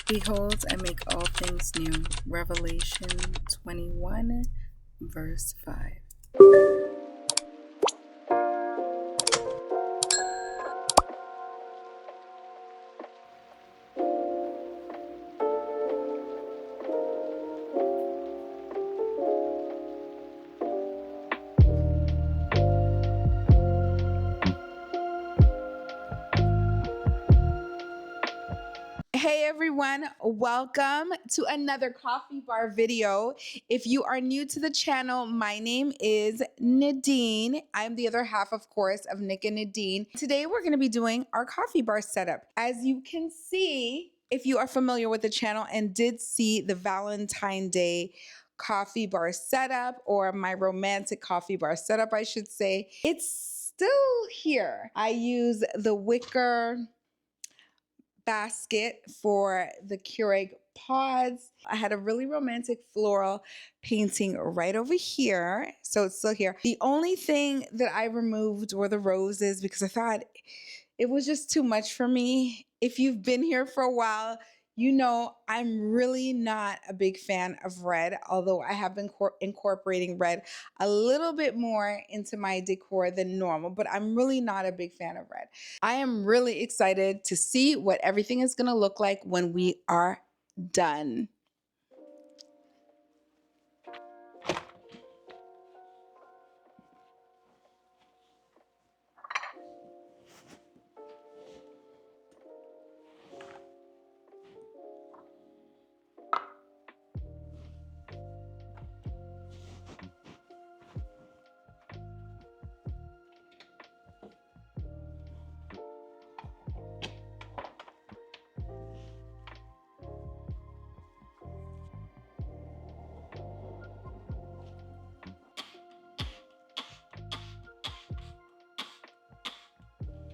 Behold, I make all things new. Revelation 21, verse 5. Hey everyone, welcome to another coffee bar video. If you are new to the channel, my name is Nadine. I'm the other half, of course, of Nick and Nadine. Today we're going to be doing our coffee bar setup. As you can see, if you are familiar with the channel and did see the Valentine's Day coffee bar setup, or my romantic coffee bar setup, I should say, it's still here. I use the wicker basket for the Keurig pods. I had a really romantic floral painting right over here. So it's still here. The only thing that I removed were the roses because I thought it was just too much for me. If you've been here for a while, you know I'm really not a big fan of red, although I have been incorporating red a little bit more into my decor than normal, but I'm really not a big fan of red. I am really excited to see what everything is going to look like when we are done.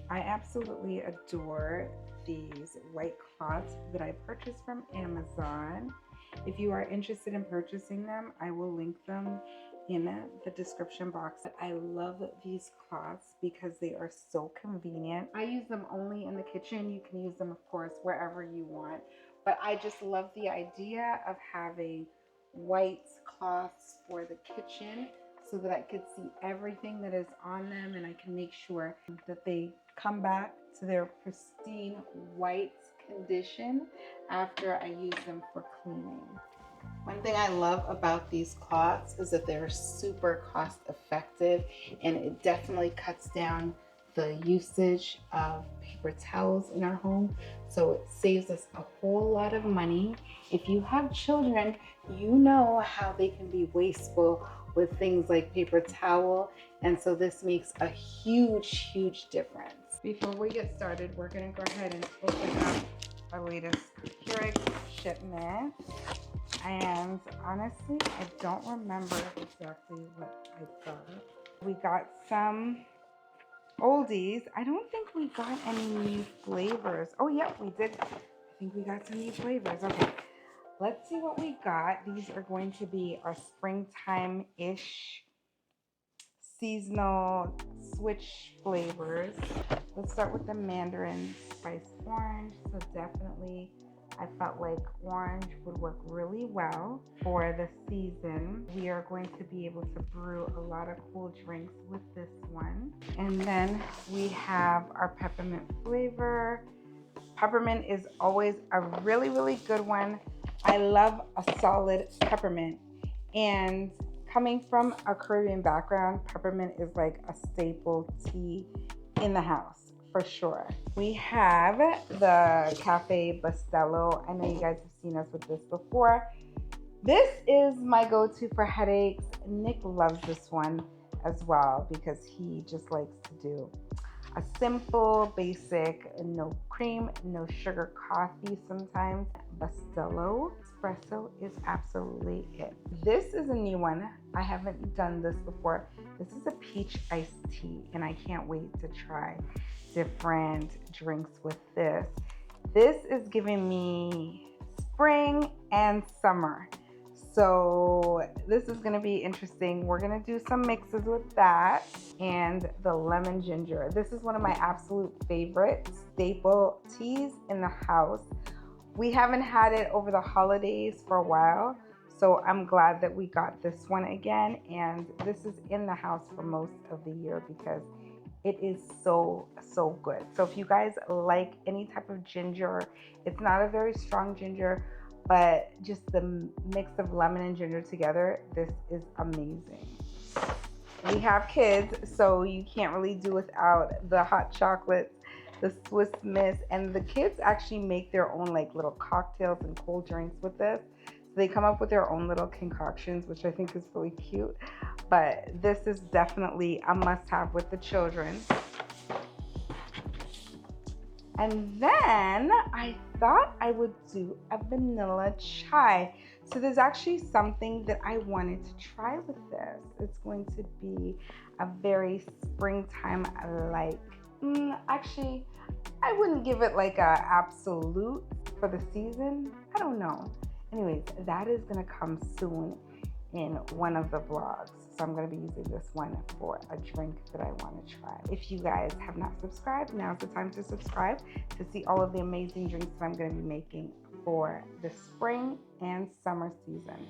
I absolutely adore these white cloths that I purchased from Amazon. If you are interested in purchasing them, I will link them in the description box. I love these cloths because they are so convenient. I use them only in the kitchen. You can use them, of course, wherever you want. But I just love the idea of having white cloths for the kitchen so that I could see everything that is on them, and I can make sure that they come back to their pristine white condition after I use them for cleaning. One thing I love about these cloths is that they're super cost effective, and it definitely cuts down the usage of paper towels in our home. So it saves us a whole lot of money. If you have children, you know how they can be wasteful with things like paper towel. And so this makes a huge difference. Before we get started, we're gonna go ahead and open up our latest Keurig shipment. And honestly, I don't remember exactly what I got. We got some oldies. I don't think we got any new flavors. Oh yeah, we did. I think we got some new flavors. Okay, let's see what we got. These are going to be our springtime-ish seasonal switch flavors. Let's start with the Mandarin Spice Orange. So definitely I felt like orange would work really well for the season. We are going to be able to brew a lot of cool drinks with this one. And then we have our peppermint flavor. Peppermint is always a really good one. I love a solid peppermint. And coming from a Caribbean background, peppermint is like a staple tea in the house. For sure. We have the Cafe Bustelo. I know you guys have seen us with this before. This is my go-to for headaches. Nick loves this one as well because he just likes to do a simple, basic, no cream, no sugar coffee sometimes. Bustelo espresso is absolutely it. This is a new one. I haven't done this before. This is a peach iced tea, and I can't wait to try different drinks with this. This is giving me spring and summer. So this is gonna be interesting. We're gonna do some mixes with that and the lemon ginger. This is one of my absolute favorite staple teas in the house. We haven't had it over the holidays for a while, so I'm glad that we got this one again. And this is in the house for most of the year because it is so, so good. So if you guys like any type of ginger, it's not a very strong ginger, but just the mix of lemon and ginger together, this is amazing. We have kids, so you can't really do without the hot chocolates, the Swiss Miss, and the kids actually make their own like little cocktails and cold drinks with this. So they come up with their own little concoctions, which I think is really cute. But this is definitely a must-have with the children. And then I thought I would do a vanilla chai. So there's actually something that I wanted to try with this. It's going to be a very springtime like. Actually, I wouldn't give it like a absolute for the season. I don't know. Anyways, that is gonna come soon in one of the vlogs. So I'm going to be using this one for a drink that I want to try. If you guys have not subscribed, now's the time to subscribe to see all of the amazing drinks that I'm going to be making for the spring and summer season.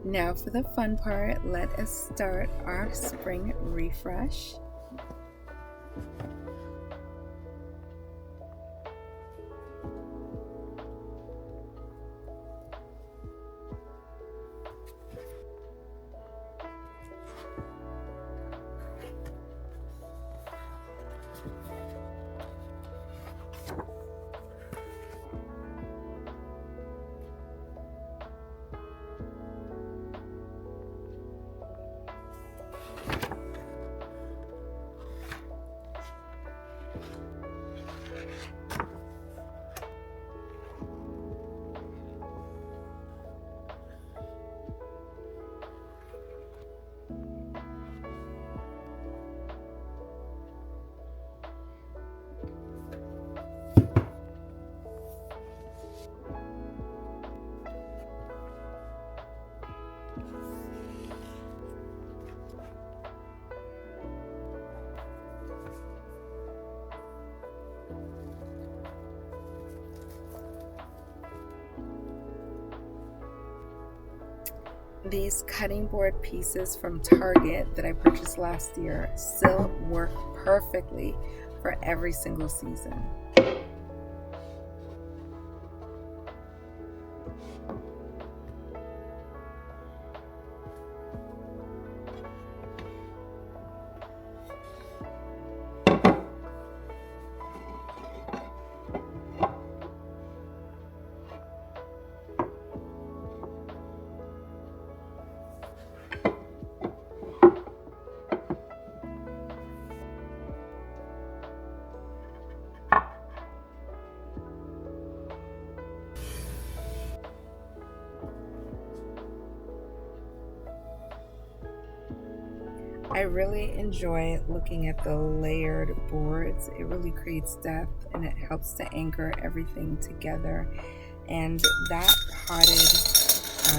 Now for the fun part, let us start our spring refresh. These cutting board pieces from Target that I purchased last year still work perfectly for every single season. I really enjoy looking at the layered boards. It really creates depth and it helps to anchor everything together. And that potted,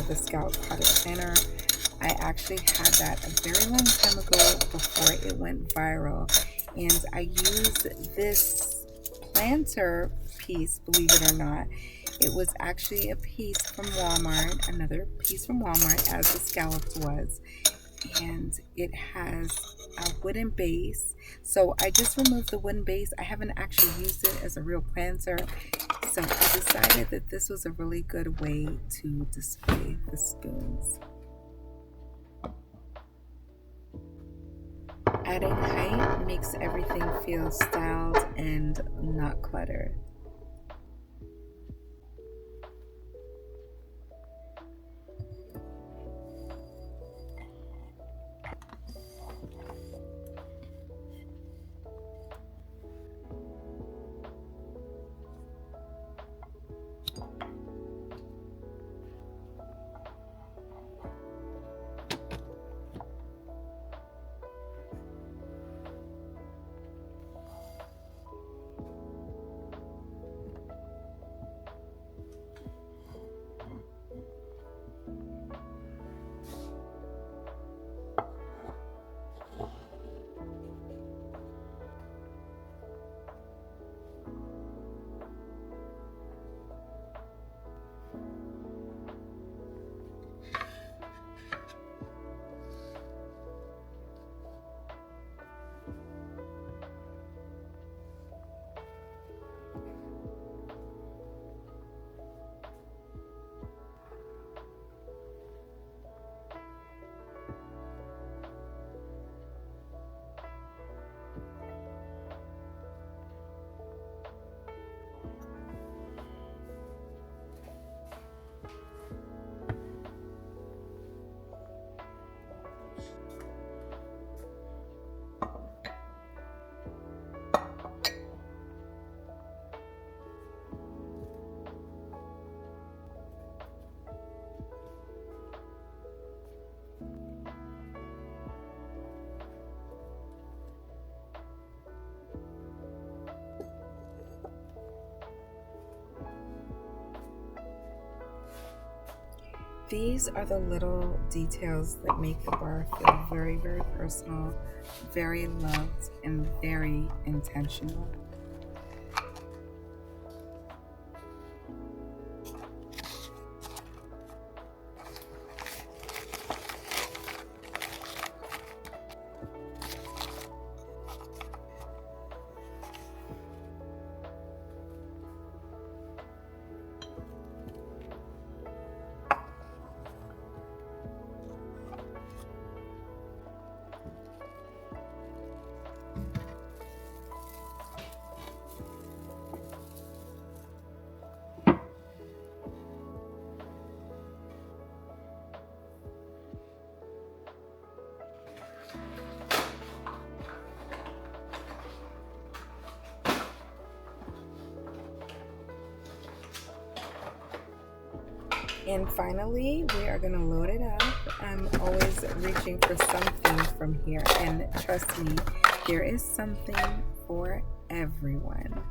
the Scout potted planner, I actually had that a very long time ago before it went viral. And I used this planter piece, believe it or not. It was actually a piece from Walmart, another piece from Walmart, as the scalloped was. And it has a wooden base. So I just removed the wooden base. I haven't actually used it as a real planter. So I decided that this was a really good way to display the spoons. Adding height makes everything feel styled and not cluttered. These are the little details that make the bar feel very, very personal, very loved, and very intentional. And finally, we are going to load it up. I'm always reaching for something from here. And trust me, there is something for everyone.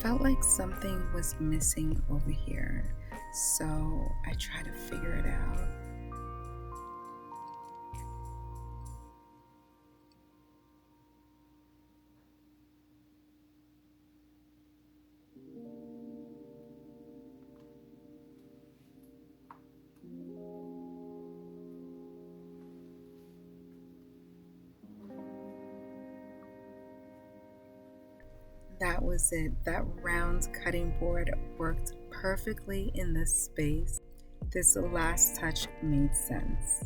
felt like something was missing over here, so I tried to figure it out. That was it. That round cutting board worked perfectly in this space. This last touch made sense.